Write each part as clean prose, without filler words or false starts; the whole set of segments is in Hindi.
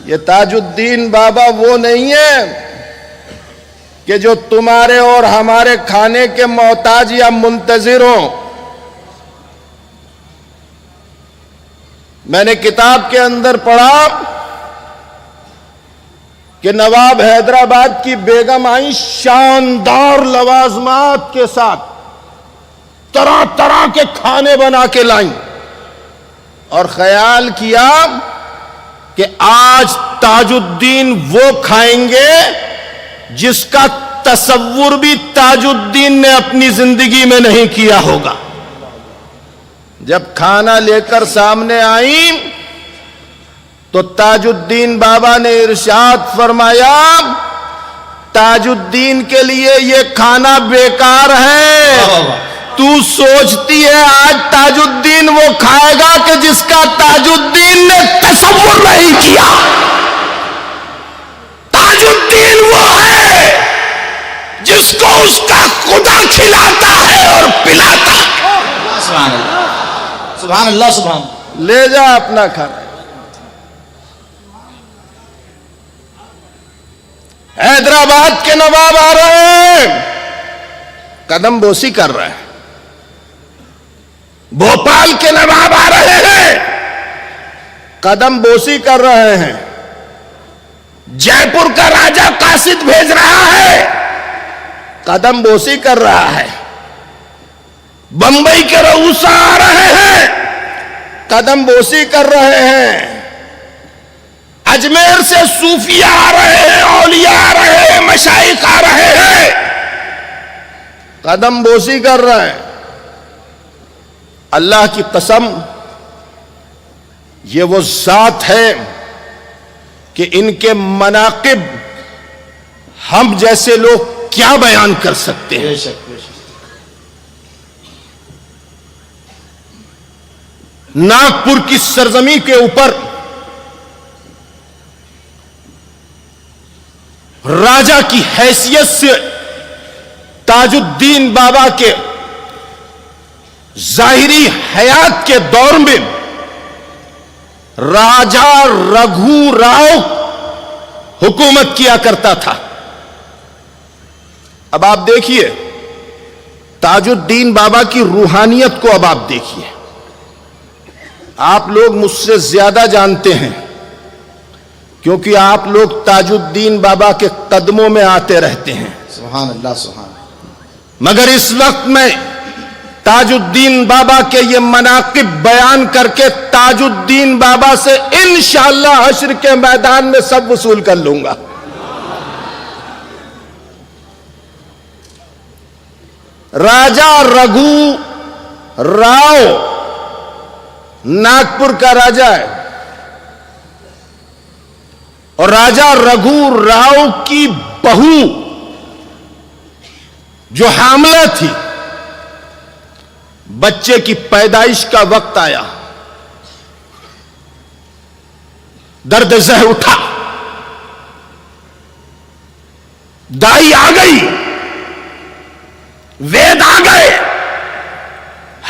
ये ताजुद्दीन बाबा वो नहीं है कि जो तुम्हारे और हमारे खाने के मोहताज या मुंतजिर हो। मैंने किताब के अंदर पढ़ा कि नवाब हैदराबाद की बेगम आई शानदार लवाजमात के साथ, तरह तरह के खाने बना के लाई और ख्याल किया कि आज ताजुद्दीन वो खाएंगे जिसका तसव्वुर भी ताजुद्दीन ने अपनी जिंदगी में नहीं किया होगा। जब खाना लेकर सामने आई तो ताजुद्दीन बाबा ने इरशाद फरमाया, ताजुद्दीन के लिए ये खाना बेकार है। तू सोचती है आज ताजुद्दीन वो खाएगा कि जिसका ताजुद्दीन ने तसव्वुर नहीं किया। ताजुद्दीन वो है जिसको उसका खुदा खिलाता है और पिलाता है। सुभान अल्लाह, सुभान अल्लाह, सुभान। ले जा अपना खाना। हैदराबाद के नवाब आ रहे हैं, कदम बोसी कर रहे हैं। भोपाल के नवाब आ रहे हैं, कदम बोसी कर रहे हैं। जयपुर का राजा कासिद भेज रहा है, कदम बोसी कर रहा है। बंबई के रऊसा आ रहे हैं, कदम बोसी कर रहे हैं। अजमेर से सूफिया आ रहे हैं, औलिया आ रहे हैं, मशाइख आ रहे हैं, कदम बोसी कर रहे हैं। अल्लाह की कसम, ये वो जात है कि इनके मनाकिब हम जैसे लोग क्या बयान कर सकते हैं। बेशक, बेशक। नागपुर की सरजमी के ऊपर राजा की हैसियत से ताजुद्दीन बाबा के जाहिरी हयात के दौर में राजा रघु राव हुकूमत किया करता था। अब आप देखिए ताजुद्दीन बाबा की रूहानियत को, अब आप देखिए। आप लोग मुझसे ज्यादा जानते हैं क्योंकि आप लोग ताजुद्दीन बाबा के कदमों में आते रहते हैं। सुभान अल्लाह, सुभान। मगर इस वक्त में ताजुद्दीन बाबा के ये मनाकिब बयान करके ताजुद्दीन बाबा से इंशाअल्लाह हश्र के मैदान में सब वसूल कर लूंगा। राजा रघु राव नागपुर का राजा है और राजा रघु राव की बहू जो हामला थी, बच्चे की पैदाइश का वक्त आया, दर्द जह उठा, दाई आ गई, वेद आ गए,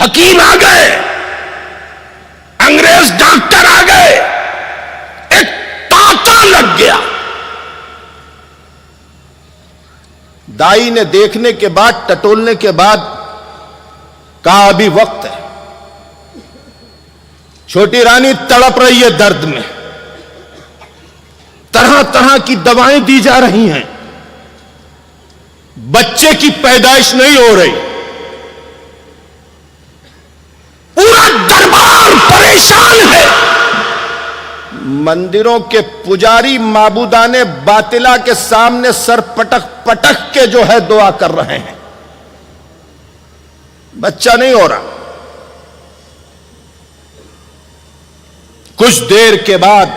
हकीम आ गए, अंग्रेज डॉक्टर आ गए, एक तांता लग गया। दाई ने देखने के बाद, टटोलने के बाद कहा अभी वक्त है। छोटी रानी तड़प रही है दर्द में, तरह तरह की दवाएं दी जा रही हैं, बच्चे की पैदाइश नहीं हो रही। पूरा दरबार परेशान है। मंदिरों के पुजारी माबूदाने बातिला के सामने सर पटक पटक के जो है दुआ कर रहे हैं, बच्चा नहीं हो रहा। कुछ देर के बाद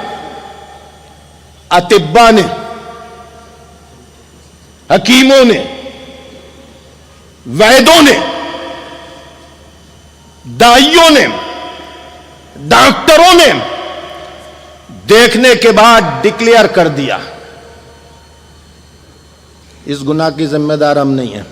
अतिब्बा ने, हकीमों ने, वैदों ने, दाइयों ने, डॉक्टरों ने देखने के बाद डिक्लेयर कर दिया इस गुनाह की जिम्मेदार हम नहीं है।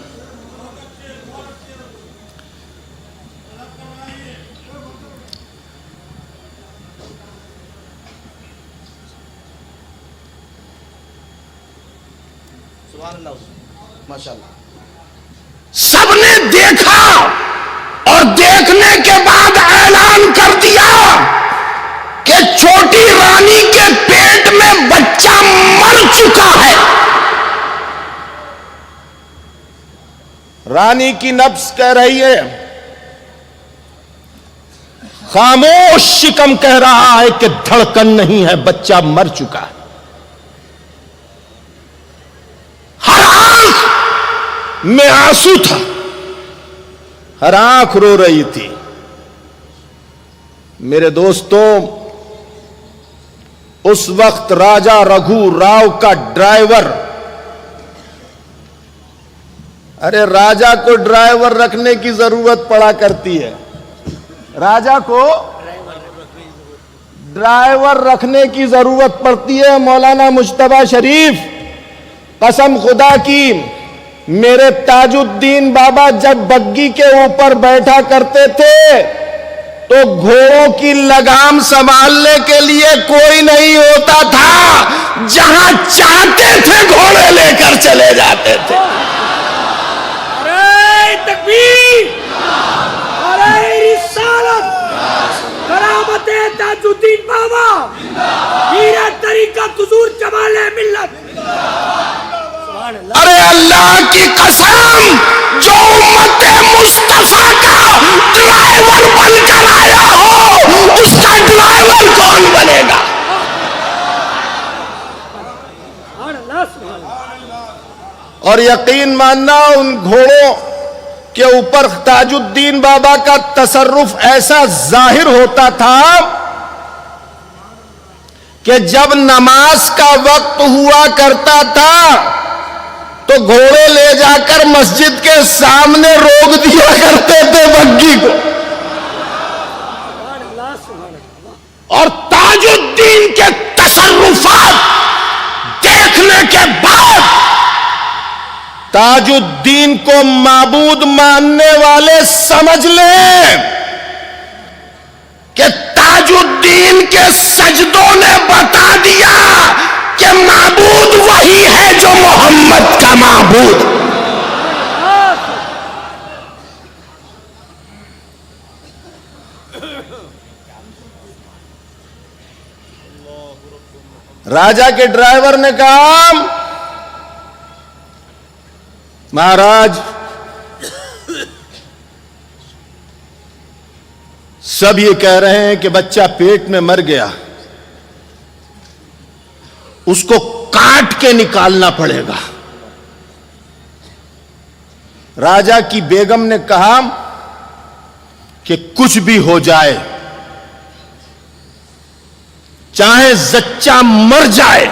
माशाल्लाह। सबने देखा और देखने के बाद ऐलान कर दिया कि छोटी रानी के पेट में बच्चा मर चुका है। रानी की नब्ज कह रही है, खामोश शिकम कह रहा है कि धड़कन नहीं है, बच्चा मर चुका है। हर आंख में आंसू था, हर आंख रो रही थी। मेरे दोस्तों, उस वक्त राजा रघु राव का ड्राइवर, अरे राजा को ड्राइवर रखने की जरूरत पड़ा करती है, राजा को ड्राइवर रखने की जरूरत पड़ती है। मौलाना मुज्तबा शरीफ, कसम खुदा की, मेरे ताजुद्दीन बाबा जब बग्गी के ऊपर बैठा करते थे तो घोड़ों की लगाम संभालने के लिए कोई नहीं होता था, जहां चाहते थे घोड़े लेकर चले जाते थे। अरे तकबीर, अरे रिसालत, करामते ताजुद्दीन बाबा, हीरा तरीका हुजूर जमाले मिल्लत। अरे अल्लाह की कसम, जो उम्मते मुस्तफा का ड्राइवर बनकर आया हो, उसका ड्राइवर कौन बनेगा? और यकीन मानना, उन घोड़ों के ऊपर ताजुद्दीन बाबा का तसर्रुफ ऐसा जाहिर होता था कि जब नमाज का वक्त हुआ करता था तो घोड़े ले जाकर मस्जिद के सामने रोक दिया करते थे बग्गी को। और ताजुद्दीन के तसर्रुफात देखने के बाद ताजुद्दीन को माबूद मानने वाले समझ लें कि ताजुद्दीन के सजदों ने बता दिया कि माबूद वही है जो मोहम्मद का माबूद। राजा के ड्राइवर ने कहा, महाराज सब ये कह रहे हैं कि बच्चा पेट में मर गया, उसको काट के निकालना पड़ेगा। राजा की बेगम ने कहा कि कुछ भी हो जाए, चाहे जच्चा मर जाए,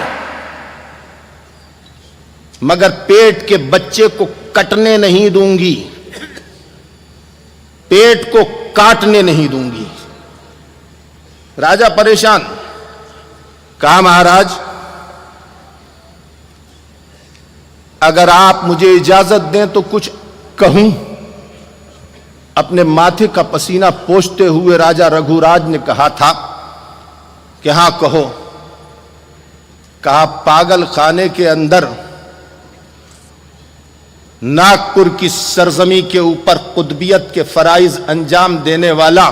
मगर पेट के बच्चे को कटने नहीं दूंगी, पेट को काटने नहीं दूंगी। राजा परेशान। कहा, महाराज अगर आप मुझे इजाजत दें तो कुछ कहूं। अपने माथे का पसीना पोंछते हुए राजा रघुराज ने कहा था कि हां कहो। कहा, पागल खाने के अंदर नागपुर की सरजमी के ऊपर कुतबियत के फराइज अंजाम देने वाला,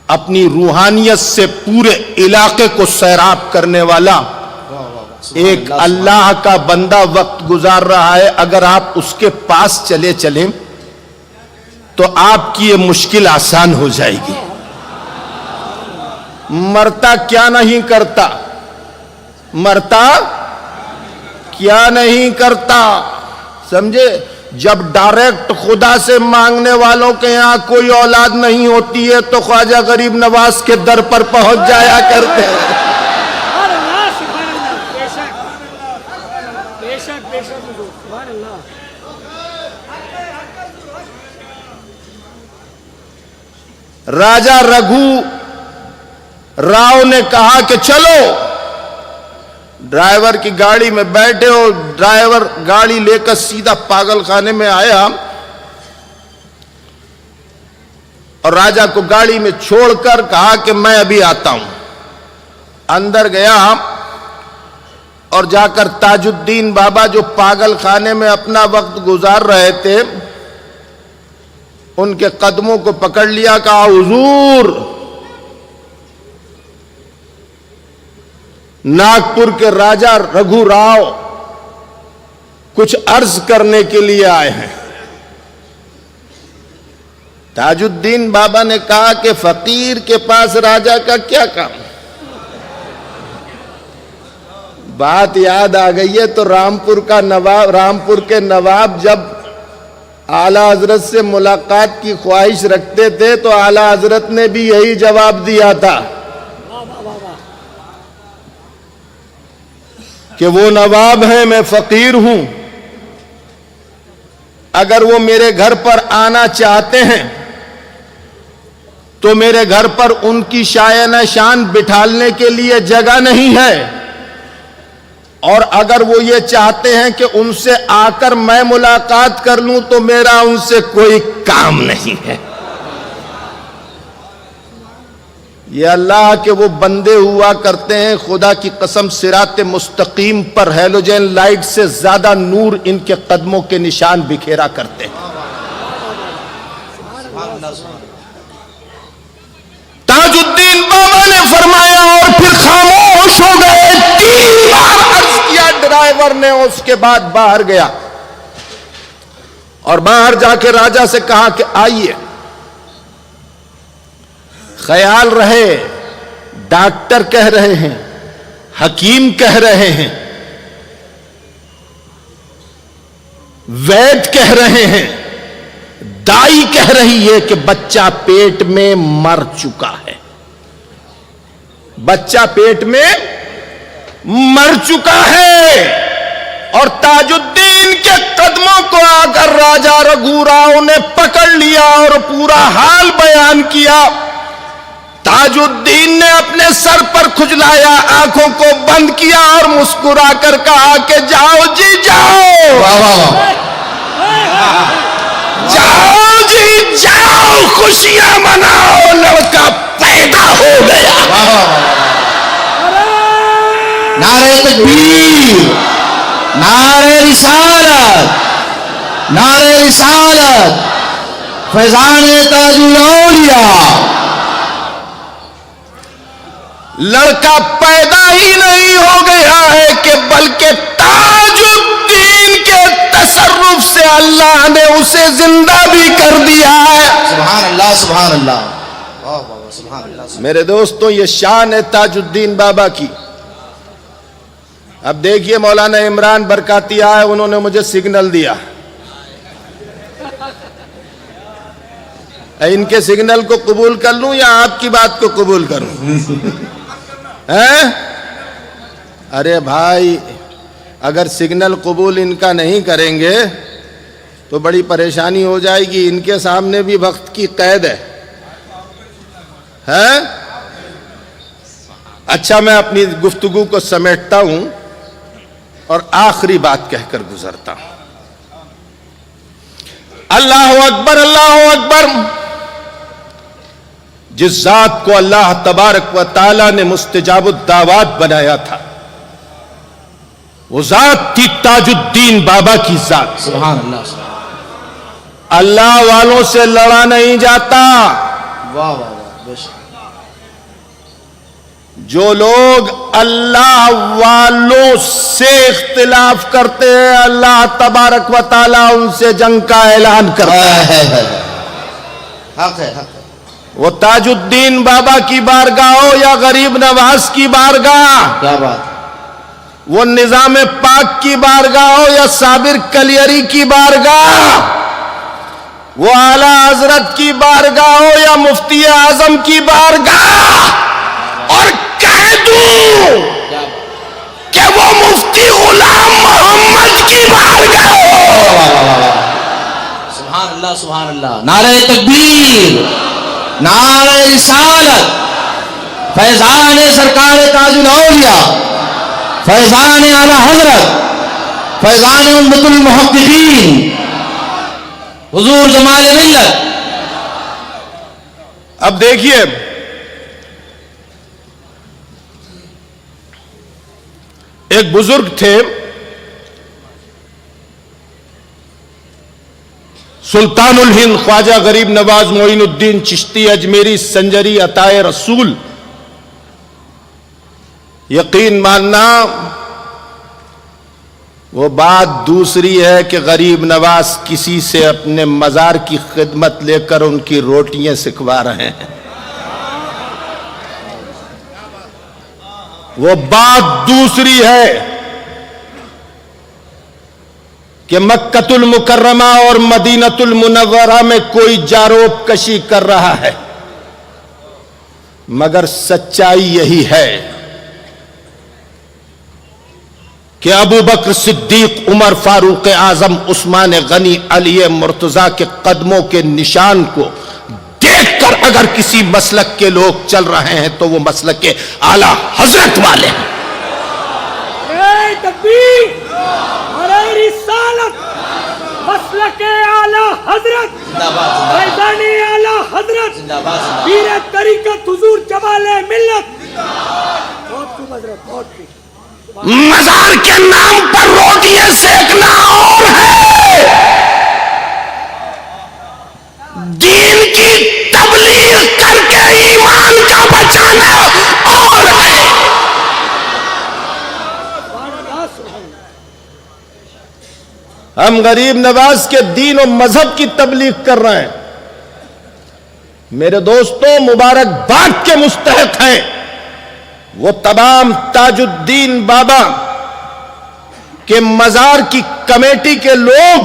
अपनी रूहानियत से पूरे इलाके को सैराब करने वाला एक अल्लाह का बंदा वक्त गुजार रहा है। अगर आप उसके पास चले चलें तो आपकी ये मुश्किल आसान हो जाएगी। मरता क्या नहीं करता, मरता क्या नहीं करता, समझे। जब डायरेक्ट खुदा से मांगने वालों के यहां कोई औलाद नहीं होती है तो ख्वाजा गरीब नवाज के दर पर पहुंच जाया करते हैं। राजा रघु राव ने कहा कि चलो। ड्राइवर की गाड़ी में बैठे और ड्राइवर गाड़ी लेकर सीधा पागल खाने में आया और राजा को गाड़ी में छोड़कर कहा कि मैं अभी आता हूं। अंदर गया और जाकर ताजुद्दीन बाबा जो पागल खाने में अपना वक्त गुजार रहे थे उनके कदमों को पकड़ लिया, कहा हुजूर नागपुर के राजा रघु राव कुछ अर्ज करने के लिए आए हैं। ताजुद्दीन बाबा ने कहा कि फकीर के पास राजा का क्या काम। बात याद आ गई है तो रामपुर के नवाब जब आला हजरत से मुलाकात की ख्वाहिश रखते थे तो आला हजरत ने भी यही जवाब दिया था कि वो नवाब हैं, मैं फकीर हूं, अगर वो मेरे घर पर आना चाहते हैं तो मेरे घर पर उनकी शायना शान बिठालने के लिए जगह नहीं है, और अगर वो ये चाहते हैं कि उनसे आकर मैं मुलाकात कर लूं तो मेरा उनसे कोई काम नहीं है। ये अल्लाह के वो बंदे हुआ करते हैं, खुदा की कसम सिराते मुस्तकीम पर हैलोजन लाइट से ज्यादा नूर इनके कदमों के निशान बिखेरा करते हैं। ताजुद्दीन बाबा ने फरमाया और फिर खामोश हो गए। 3 बार अर्ज किया ड्राइवर ने, उसके बाद बाहर गया और बाहर जाके राजा से कहा कि आइए, ख्याल रहे डॉक्टर कह रहे हैं, हकीम कह रहे हैं, वैद्य कह रहे हैं, दाई कह रही है कि बच्चा पेट में मर चुका है, बच्चा पेट में मर चुका है। और ताजुद्दीन के कदमों को आकर राजा रघु राव ने पकड़ लिया और पूरा हाल बयान किया। ताजुद्दीन ने अपने सर पर खुजलाया, आंखों को बंद किया और मुस्कुराकर कहा कि जाओ जी जाओ, जाओ जी जाओ, खुशियां मनाओ, लड़का पैदा हो गया। नारे तकबीर, नारे रिसालत, नारे रिसालत, फैजान ताजुल औलिया। लड़का पैदा ही नहीं हो गया है कि बल्कि ताजुद्दीन के तसर्रुफ से अल्लाह ने उसे जिंदा भी कर दिया है। सुभान अल्लाह, सुभान अल्लाह, वाह वाह, सुभान अल्लाह। मेरे दोस्तों, ये शान है ताजुद्दीन बाबा की। अब देखिए, मौलाना इमरान बरकाती आए, उन्होंने मुझे सिग्नल दिया। इनके सिग्नल को कबूल कर लूं या आपकी बात को कबूल करूं? हैं? अरे भाई, अगर सिग्नल कबूल इनका नहीं करेंगे तो बड़ी परेशानी हो जाएगी। इनके सामने भी वक्त की कैद है, हैं? अच्छा, मैं अपनी गुफ्तगू को समेटता हूं और आखिरी बात कहकर गुजरता हूं। अल्लाह अकबर, अल्लाह अकबर। जिस जात को अल्लाह तबारक व ताला ने मुस्तजाबुद्दावात बनाया था, वो जात थी ताजुद्दीन बाबा की जात। सुभान अल्लाह। अल्लाह वालों से लड़ा नहीं जाता। वाह वाह वाह, बेशक। जो लोग अल्लाह वालों से इख्तिलाफ करते हैं, अल्लाह तबारक व ताला उनसे जंग का ऐलान करता है। हक है, हक है। वो ताजुद्दीन बाबा की बारगाह हो या गरीब नवाज की बारगाह, क्या बात, वो निजाम पाक की बारगाह हो या साबिर कलियरी की बारगाह, वो आला हजरत की बारगाह हो या मुफ्ती आजम की बारगाह, और कह दूं कि वो मुफ्ती गुलाम मोहम्मद की बारगाह हो। सुभान अल्लाह, सुभान अल्लाह। नारे तकबीर, नारे रिसालत, फैजान सरकार ताजुल औलिया, फैजान आला हजरत, फैजान उम्मतुल मुहक्किकीन, हुजूर जमाल मिल्लत। अब देखिए, एक बुजुर्ग थे, सुल्तानुल हिंद ख्वाजा गरीब नवाज मोइनुद्दीन चिश्ती अजमेरी संजरी अताए रसूल। यकीन मानना वो बात दूसरी है कि गरीब नवाज किसी से अपने मजार की खिदमत लेकर उनकी रोटियां सिखवा रहे हैं। वो बात दूसरी है कि मक्कतुल मुकर्रमा और मदीनतुल मुनव्वरा में कोई जारोब कशी कर रहा है, मगर सच्चाई यही है कि अबू बकर सिद्दीक, उमर फारूक आजम, उस्मान गनी, अली मुर्तजा के कदमों के निशान को देखकर अगर किसी मसलक के लोग चल रहे हैं तो वो मसलक के आला हजरत वाले हैं। अरे तकबीर, अरे रिसालत, मसलक आला हजरत, फैज़ान आला हजरत, पीर तरीकत हुजूर जमाले मिल्लत। बहुत खूब हजरत, बहुत खूब। मजार के नाम पर रोटियां सेकना और है, दीन की तबलीग करके ईमान का बचाना और है। हम गरीब नवाज के दीन और मजहब की तबलीग कर रहे हैं। मेरे दोस्तों, मुबारकबाद के मुस्तहक हैं वो तमाम ताजुद्दीन बाबा के मजार की कमेटी के लोग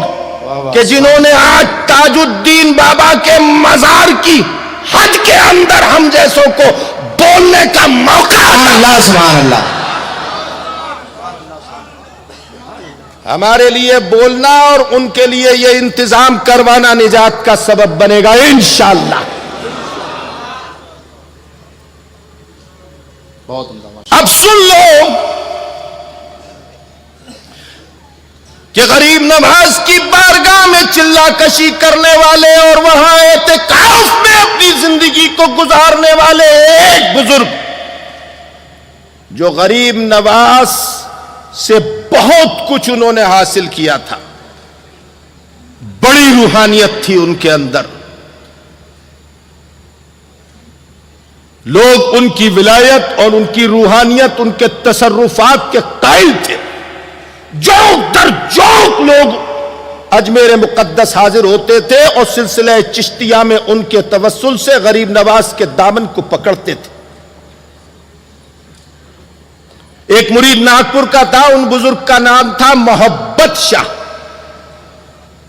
कि जिन्होंने आज ताजुद्दीन बाबा के मजार की हद के अंदर हम जैसों को बोलने का मौका अल्लाह सुभान अल्लाह। हमारे लिए बोलना और उनके लिए यह इंतजाम करवाना निजात का सबब बनेगा इंशाअल्लाह। अब सुन लो कि गरीब नवाज की बारगाह में चिल्ला कशी करने वाले और वहां एतिकाफ में अपनी जिंदगी को गुजारने वाले एक बुजुर्ग, जो गरीब नवाज से बहुत कुछ उन्होंने हासिल किया था, बड़ी रूहानियत थी उनके अंदर, लोग उनकी विलायत और उनकी रूहानियत, उनके तसर्रुफात के कायल थे। जोक दर जोक लोग अजमेर मुकद्दस हाजिर होते थे और सिलसिला चिश्तिया में उनके तवस्सुल से गरीब नवाज के दामन को पकड़ते थे। एक मुरीद नागपुर का था, उन बुजुर्ग का नाम था मोहब्बत शाह।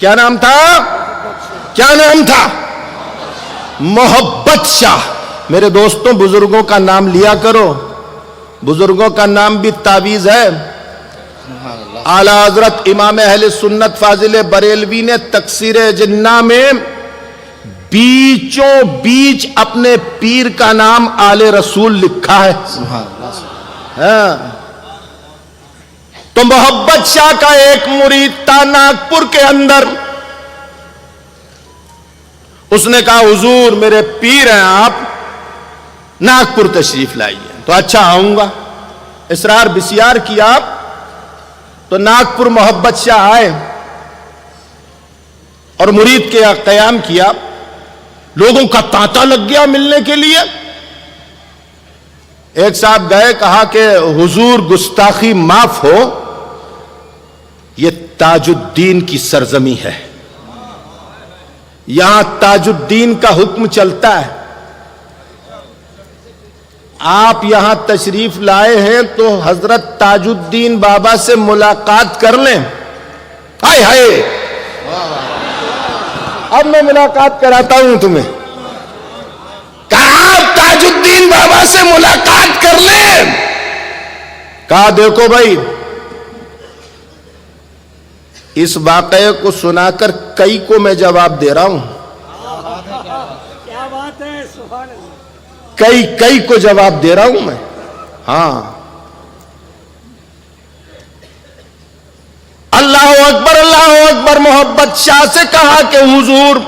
क्या नाम था? क्या नाम था? मोहब्बत शाह। मेरे दोस्तों, बुजुर्गों का नाम लिया करो, बुजुर्गों का नाम भी तावीज है। आला हजरत इमाम अहले सुन्नत फाजिल बरेलवी ने तकसीर जिन्ना में बीचों बीच अपने पीर का नाम आले रसूल लिखा है। हाँ। तो मोहब्बत शाह का एक मुरीद था नागपुर के अंदर, उसने कहा हुजूर मेरे पीर हैं आप, नागपुर तशरीफ लाइए। तो अच्छा आऊंगा। इसरार बिसियार किया आप, तो नागपुर मोहब्बत शाह आए और मुरीद के कयाम किया। लोगों का तांता लग गया मिलने के लिए। एक साहब गए, कहा कि हुजूर गुस्ताखी माफ हो, यह ताजुद्दीन की सरजमी है, यहां ताजुद्दीन का हुक्म चलता है। आप यहां तशरीफ लाए हैं तो हजरत ताजुद्दीन बाबा से मुलाकात कर लें। हाय हाय, अब मैं मुलाकात कराता हूं तुम्हें। कहा आप ताजुद्दीन बाबा से मुलाकात कर लें। कहा देखो भाई, इस वाकये को सुनाकर कई को मैं जवाब दे रहा हूं। क्या बात है, सुभान अल्लाह। कई को जवाब दे रहा हूं मैं। हां, अल्लाह अकबर मोहब्बत शाह से कहा कि हुजूर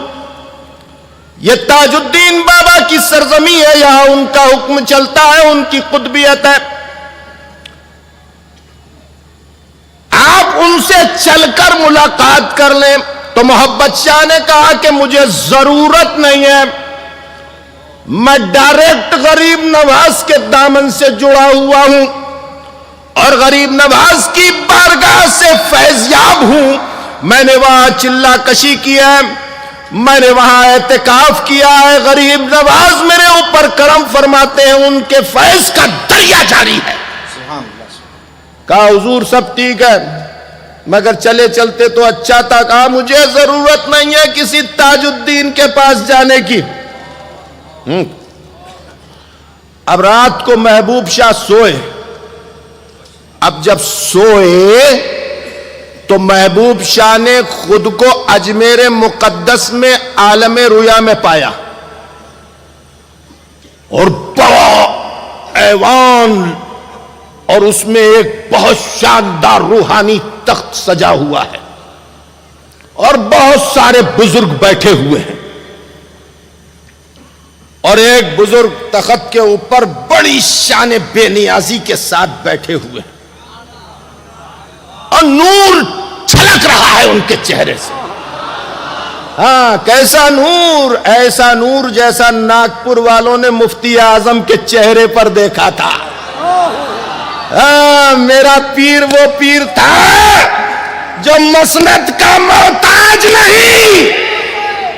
ये ताजुद्दीन बाबा की सरजमी है, यहां उनका हुक्म चलता है, उनकी कुतबियत है। उनसे चलकर मुलाकात कर लें। तो मोहब्बत शाह ने कहा कि मुझे जरूरत नहीं है, मैं डायरेक्ट गरीब नवाज के दामन से जुड़ा हुआ हूं और गरीब नवाज की बारगाह से फैज़याब हूं। मैंने वहां चिल्ला कशी की है, मैंने वहां एहतिकाफ किया है, गरीब नवाज मेरे ऊपर करम फरमाते हैं, उनके फैज का दरिया जारी है। कहा हुजूर सब ठीक है, मगर चले चलते तो अच्छा था। कहा मुझे जरूरत नहीं है किसी ताजुद्दीन के पास जाने की। अब रात को महबूब शाह सोए। अब जब सोए तो महबूब शाह ने खुद को अजमेर मुकद्दस में आलम रुया में पाया और बड़ा ऐवान और उसमें एक बहुत शानदार रूहानी तख्त सजा हुआ है और बहुत सारे बुजुर्ग बैठे हुए हैं और एक बुजुर्ग तख्त के ऊपर बड़ी शान बेनियाजी के साथ बैठे हुए हैं और नूर छलक रहा है उनके चेहरे से। हाँ, कैसा नूर? ऐसा नूर जैसा नागपुर वालों ने मुफ्ती आजम के चेहरे पर देखा था। मेरा पीर वो पीर था जो मसनद का मोहताज नहीं,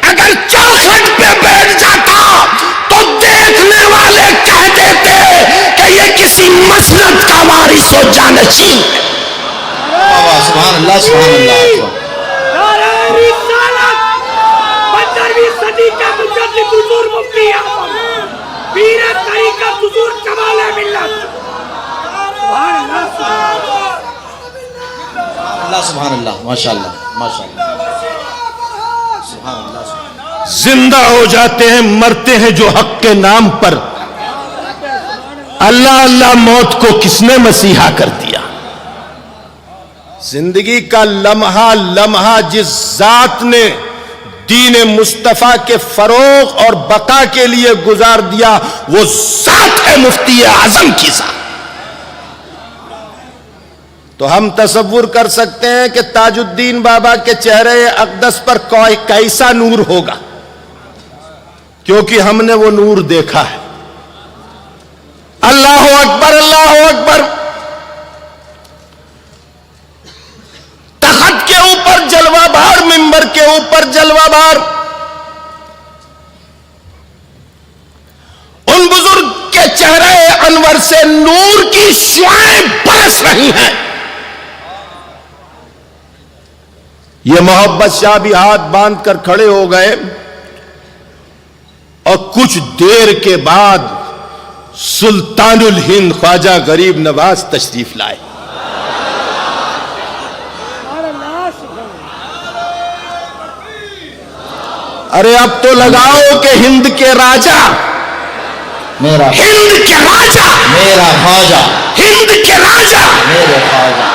अगर चौखट पे बैठ जाता तो देखने वाले कह देते कि ये किसी मसनद का वारिस हो जानशीन है। सुभान अल्लाह, सुभान अल्लाह। नारे रिसालत 15वीं सदी का मुजद्दिद हुजूर मुफ्ती आजम पीर तरीक़त हुजूर कमाल मिल्लत। सुभान अल्लाह, सुभान अल्लाह, माशाअल्लाह, माशाअल्लाह, सुभान अल्लाह। जिंदा हो जाते हैं, मरते हैं जो हक के नाम पर। अल्लाह अल्लाह मौत को किसने मसीहा कर दिया? जिंदगी का लम्हा लम्हा जिस जात ने दीन मुस्तफा के फरोग और बका के लिए गुजार दिया, वो जात है मुफ्ती आजम की जात। तो हम तसव्वुर कर सकते हैं कि ताजुद्दीन बाबा के चेहरे अक़दस पर कैसा नूर होगा, क्योंकि हमने वो नूर देखा है। अल्लाह अकबर, अल्लाह अकबर। तख्त के ऊपर जलवाबार, मिंबर के ऊपर जलवाबार। उन बुजुर्ग के चेहरे अनवर से नूर की शुआएं बरस रही हैं। ये मोहब्बत शाह भी हाथ बांध कर खड़े हो गए और कुछ देर के बाद सुल्तानुल हिंद ख्वाजा गरीब नवाज तशरीफ लाए। अरे अब तो लगाओ कि हिंद के राजा, मेरा हिंद के राजा, मेरा ख्वाजा, हिंद के राजा, मेरे ख्वाजा,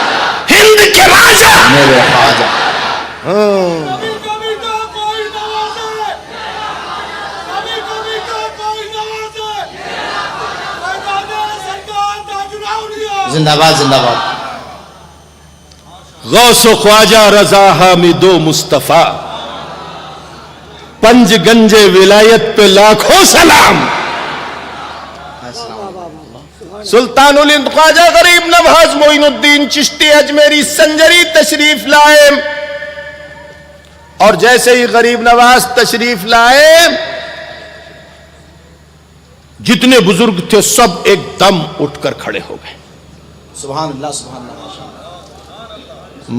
हिंद के राजा। मेरे ख्वाजा। जिंदाबाद, जिंदाबाद। गौसो ख्वाजा रजा हामिदो मुस्तफा, पंज गंजे विलायत पे लाखों सलाम। सुल्तानुल हिंद ख्वाजा गरीब नवाज मोइनुद्दीन चिश्ती अजमेरी संजरी तशरीफ लाए और जैसे ही गरीब नवाज तशरीफ लाए, जितने बुजुर्ग थे सब एकदम उठकर खड़े हो गए। सुभान अल्लाह, सुभान अल्लाह।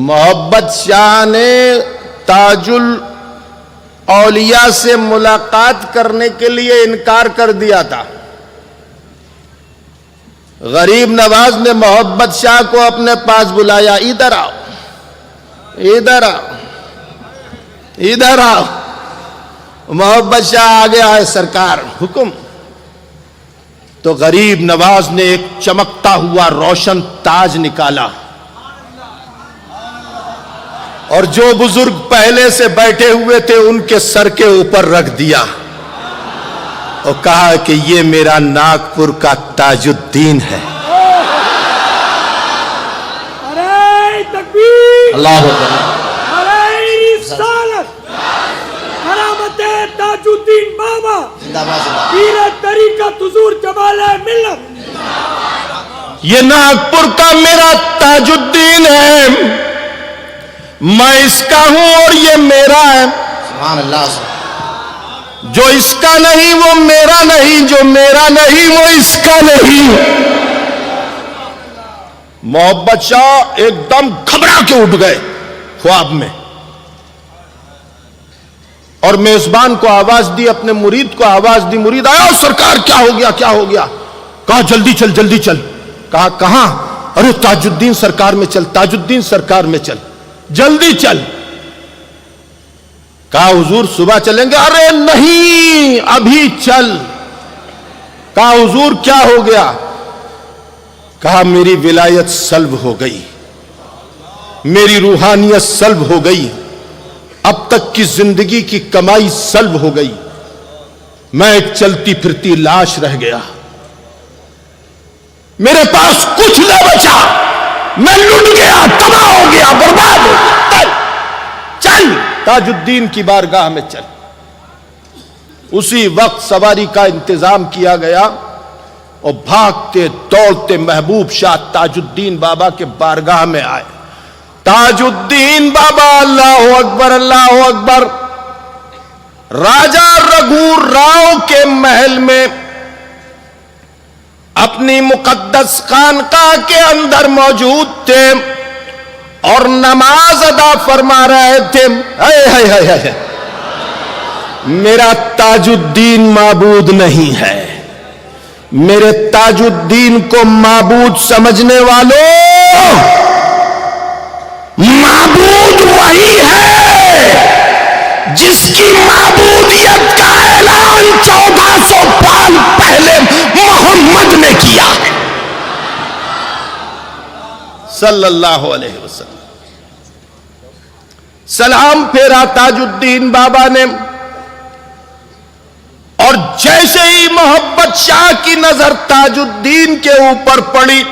मोहब्बत शाह ने ताजुल औलिया से मुलाकात करने के लिए इनकार कर दिया था। गरीब नवाज ने मोहब्बत शाह को अपने पास बुलाया, इधर आओ, इधर आओ, इधर आओ। मोहब्बत शाह आगे आए, सरकार हुक्म। तो गरीब नवाज ने एक चमकता हुआ रोशन ताज निकाला और जो बुजुर्ग पहले से बैठे हुए थे उनके सर के ऊपर रख दिया और कहा कि ये मेरा नागपुर का ताजुद्दीन है। अरे तकबीर, अल्लाह अकबर। नारे रिसालत करामत ताजुद्दीन बाबा जिंदाबाद जिंदाबाद। पीर तरीकत हुजूर जमाल मिल्लत। ये नागपुर का मेरा ताजुद्दीन है, मैं इसका हूं और ये मेरा है। सुभान अल्लाह। जो इसका नहीं वो मेरा नहीं, जो मेरा नहीं वो इसका नहीं। मोहब्बत शाह एकदम घबरा के उठ गए ख्वाब में और मेजबान को आवाज दी, अपने मुरीद को आवाज दी। मुरीद आया, सरकार क्या हो गया, क्या हो गया? कहा जल्दी चल, जल्दी चल। कहा कहां? अरे ताजुद्दीन सरकार में चल, ताजुद्दीन सरकार में चल, जल्दी चल। कहा हुजूर सुबह चलेंगे? अरे नहीं, अभी चल। कहा हुजूर क्या हो गया? कहा मेरी विलायत सल्ब हो गई, मेरी रूहानियत सल्ब हो गई, अब तक की जिंदगी की कमाई सल्ब हो गई, मैं एक चलती फिरती लाश रह गया, मेरे पास कुछ न बचा, मैं लुट गया, तबाह हो गया, बर्बाद हो गया। चल ताजुद्दीन की बारगाह में चल। उसी वक्त सवारी का इंतजाम किया गया और भागते दौड़ते महबूब शाह ताजुद्दीन बाबा के बारगाह में आए। ताजुद्दीन बाबा, अल्लाह अकबर, अल्लाह अकबर। राजा रघु राव के महल में अपनी मुकद्दस खानकाह के अंदर मौजूद थे और नमाज अदा फरमा रहे थे। हाय हाय हाय हाय, मेरा ताजुद्दीन माबूद नहीं है, मेरे ताजुद्दीन को माबूद समझने वालों, माबूद वही है जिसकी माबूदियत का ऐलान 1400 साल पहले मोहम्मद ने किया सल्लल्लाहु अलैहि वसल्लम। सलाम फेरा ताजुद्दीन बाबा ने और जैसे ही मोहब्बत शाह की नजर ताजुद्दीन के ऊपर पड़ी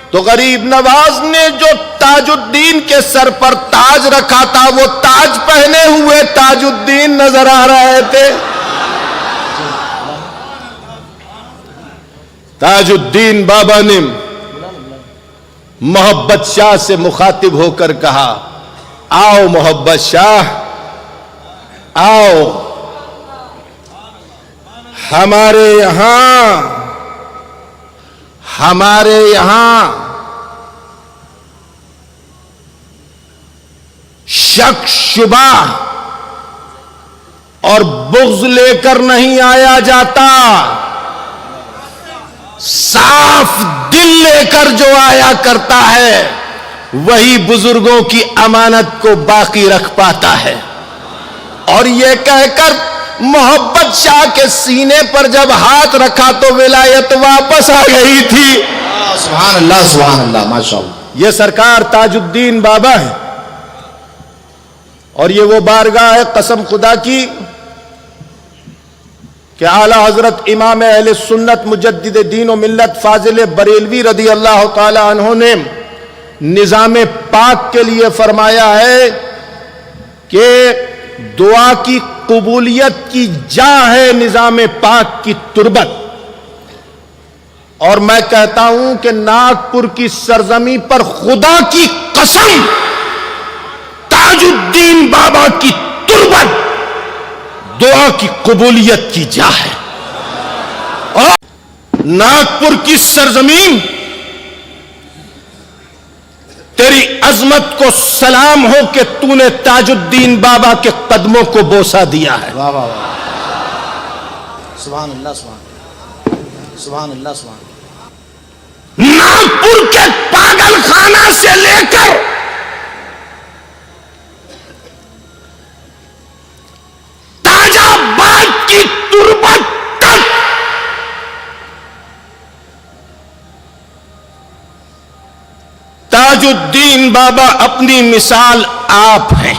तो गरीब नवाज ने जो ताजुद्दीन के सर पर ताज रखा था वो ताज पहने हुए ताजुद्दीन नजर आ रहे थे। ताजुद्दीन बाबा ने मोहब्बत शाह से मुखातिब होकर कहा, आओ मोहब्बत शाह, आओ, हमारे यहां शक शुबा और बुग़्ज़ लेकर नहीं आया जाता, साफ दिल लेकर जो आया करता है वही बुजुर्गों की अमानत को बाकी रख पाता है। और यह कहकर मोहब्बत शाह के सीने पर जब हाथ रखा तो विलायत वापस आ गई थी। सुभान अल्लाह, सुभान अल्लाह, माशाअल्लाह। यह सरकार ताजुद्दीन बाबा है और ये वो बारगाह है कसम खुदा की कि आला हजरत इमाम अहले सुन्नत मुजद्दिद दीन व मिल्लत फाजिल बरेलवी रदी अल्लाह ताला अन्हु ने निजाम पाक के लिए फरमाया है कि दुआ की कबूलियत की जा है निजाम पाक की तुरबत। और मैं कहता हूं कि नागपुर की सरजमी पर खुदा की कसम ताजुद्दीन बाबा की तुरबत दुआ की कबूलियत की जा है। और नागपुर की सरजमीन तेरी अजमत को सलाम हो कि तूने ताजुद्दीन बाबा के कदमों को बोसा दिया है। वाह वाह वाह, सुभान अल्लाह, सुभान अल्लाह, सुभान। नागपुर के पागलखाना से लेकर ताजाबाद की तुरबत तक ताजुद्दीन बाबा अपनी मिसाल आप हैं।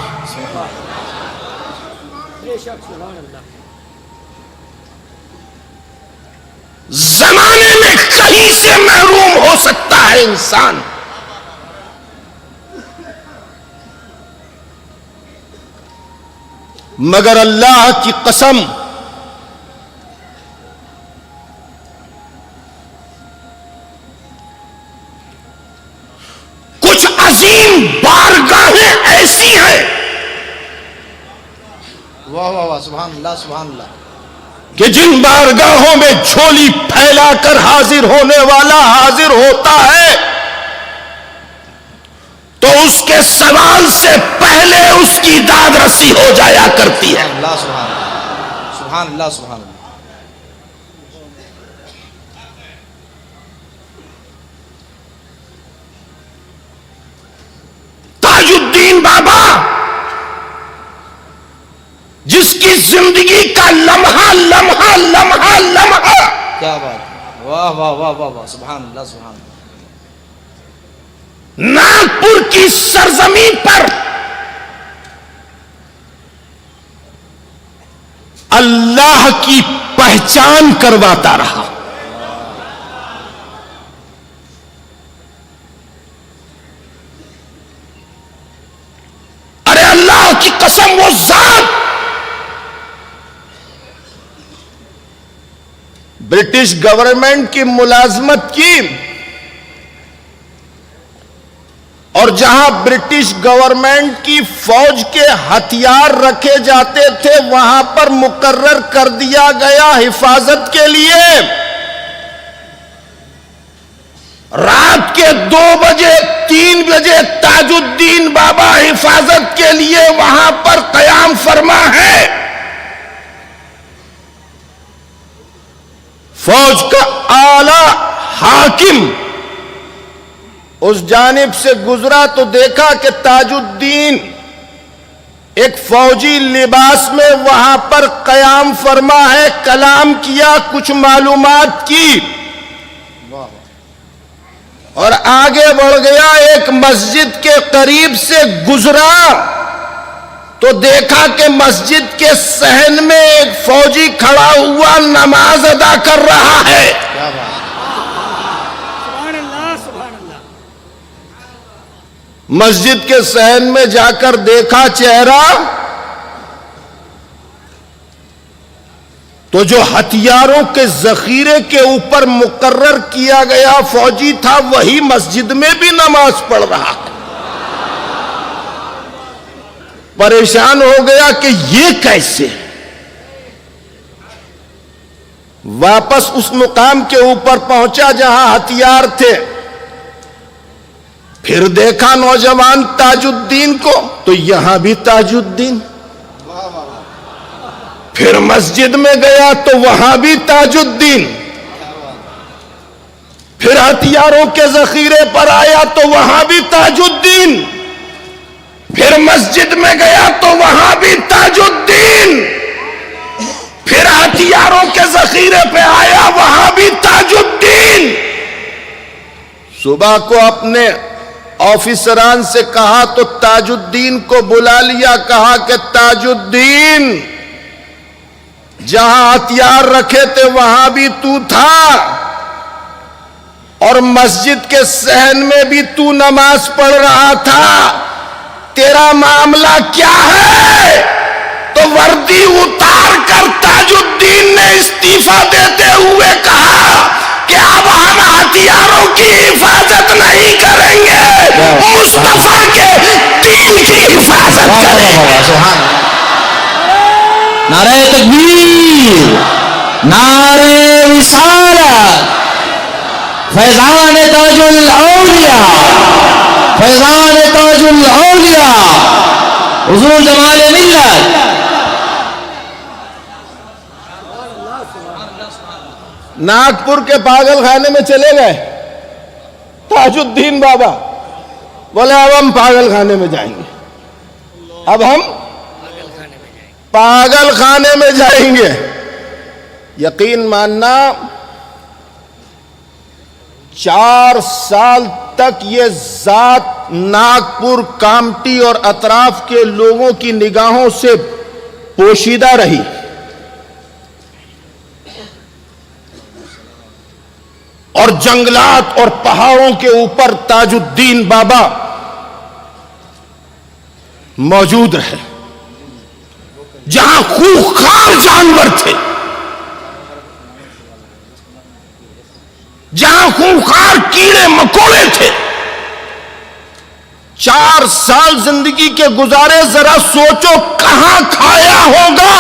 जमाने में कहीं से महरूम हो सकता है इंसान, मगर अल्लाह की कसम, कुछ अजीम बारगाहें ऐसी हैं वाह वाह वाह, सुभान अल्लाह सुभान अल्लाह। कि जिन बारगाहों में झोली फैलाकर हाजिर होने वाला हाजिर होता है तो उसके सवाल से पहले उसकी दाद रसी हो जाया करती है। अल्लाह सुभान अल्लाह सुभान अल्लाह सुभान अल्लाह। ताजुद्दीन बाबा, जिसकी जिंदगी का लम्हा लम्हा लम्हा लम्हा, क्या बात है, वाह वाह वाह वाह वाह, सुभान अल्लाह सुभान अल्लाह। नागपुर की सरजमीन पर अल्लाह की पहचान करवाता रहा। अरे अल्लाह की कसम, वो जात ब्रिटिश गवर्नमेंट की मुलाजमत की और जहां ब्रिटिश गवर्नमेंट की फौज के हथियार रखे जाते थे वहां पर मुकर्रर कर दिया गया हिफाजत के लिए। रात के 2 बजे 3 बजे ताजुद्दीन बाबा हिफाजत के लिए वहां पर कयाम फरमा है। फौज का आला हाकिम उस जानिब से गुजरा तो देखा कि ताजुद्दीन एक फौजी लिबास में वहां पर कयाम फरमा है। कलाम किया, कुछ मालूमात की और आगे बढ़ गया। एक मस्जिद के करीब से गुजरा तो देखा कि मस्जिद के सहन में एक फौजी खड़ा हुआ नमाज अदा कर रहा है। क्या बात, सुभान अल्लाह सुभान अल्लाह। मस्जिद के सहन में जाकर देखा चेहरा तो जो हथियारों के जखीरे के ऊपर मुकर्रर किया गया फौजी था वही मस्जिद में भी नमाज पढ़ रहा है। परेशान हो गया कि ये कैसे। वापस उस मुकाम के ऊपर पहुंचा जहां हथियार थे। फिर देखा नौजवान ताजुद्दीन को तो यहां भी ताजुद्दीन। फिर मस्जिद में गया तो वहां भी ताजुद्दीन। फिर हथियारों के जखीरे पर आया तो वहां भी ताजुद्दीन। फिर मस्जिद में गया तो वहां भी ताजुद्दीन। फिर हथियारों के जखीरे पे आया वहां भी ताजुद्दीन। सुबह को अपने ऑफिसरान से कहा तो ताजुद्दीन को बुला लिया। कहा कि ताजुद्दीन, जहां हथियार रखे थे वहां भी तू था और मस्जिद के सहन में भी तू नमाज पढ़ रहा था। तेरा मामला क्या है? तो वर्दी उतार कर ताजुद्दीन ने इस्तीफा देते हुए कहा कि अब हम हथियारों की हिफाजत नहीं करेंगे, मुस्तफा के दीन की हिफाजत करेंगे। सुभान अल्लाह। नारे तकबीर, नारे रिसालत, फैजान ताजुल औलिया, फैजान ताजुल औलिया, हुजूर जमाल मिल्लत। नागपुर के पागल खाने में चले गए ताजुद्दीन बाबा। बोले अब हम पागल खाने में जाएंगे, अब हम पागल खाने में जाएंगे। यकीन मानना 4 साल तक ये जात नागपुर, कामटी और अतराफ के लोगों की निगाहों से पोशीदा रही। और जंगलात और पहाड़ों के ऊपर ताजुद्दीन बाबा मौजूद रहे। जहां खूंखार जानवर थे, जहां खूंखार कीड़े मकोड़े थे, 4 साल जिंदगी के गुजारे। जरा सोचो कहां खाया होगा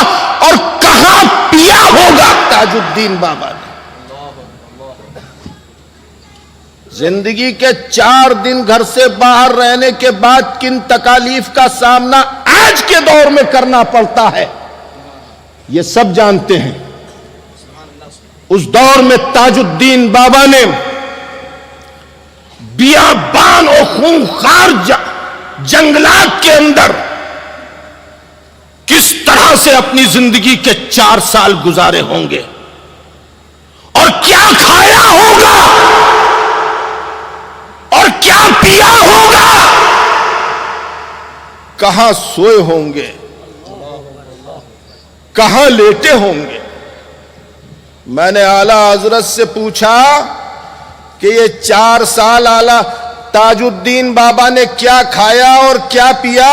और कहां पिया होगा ताजुद्दीन बाबा ने। जिंदगी के 4 दिन घर से बाहर रहने के बाद किन तकालीफ का सामना आज के दौर में करना पड़ता है, ये सब जानते हैं। उस दौर में ताजुद्दीन बाबा ने बियाबान और खूंखार जंगलात के अंदर किस तरह से अपनी जिंदगी के 4 साल गुजारे होंगे और क्या खाया होगा और क्या पिया होगा, कहां सोए होंगे, कहां लेटे होंगे। मैंने आला हजरत से पूछा कि ये 4 साल आला ताजुद्दीन बाबा ने क्या खाया और क्या पिया,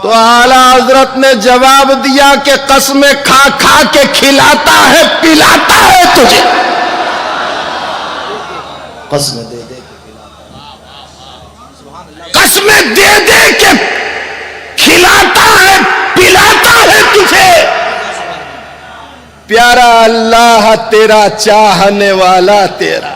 तो आला हजरत ने जवाब दिया कि कसमें खा खा के खिलाता है पिलाता है तुझे। कसमें दे दे के खिलाता है, कसमें दे दे के खिलाता है पिलाता है तुझे। प्यारा अल्लाह तेरा, चाहने वाला तेरा।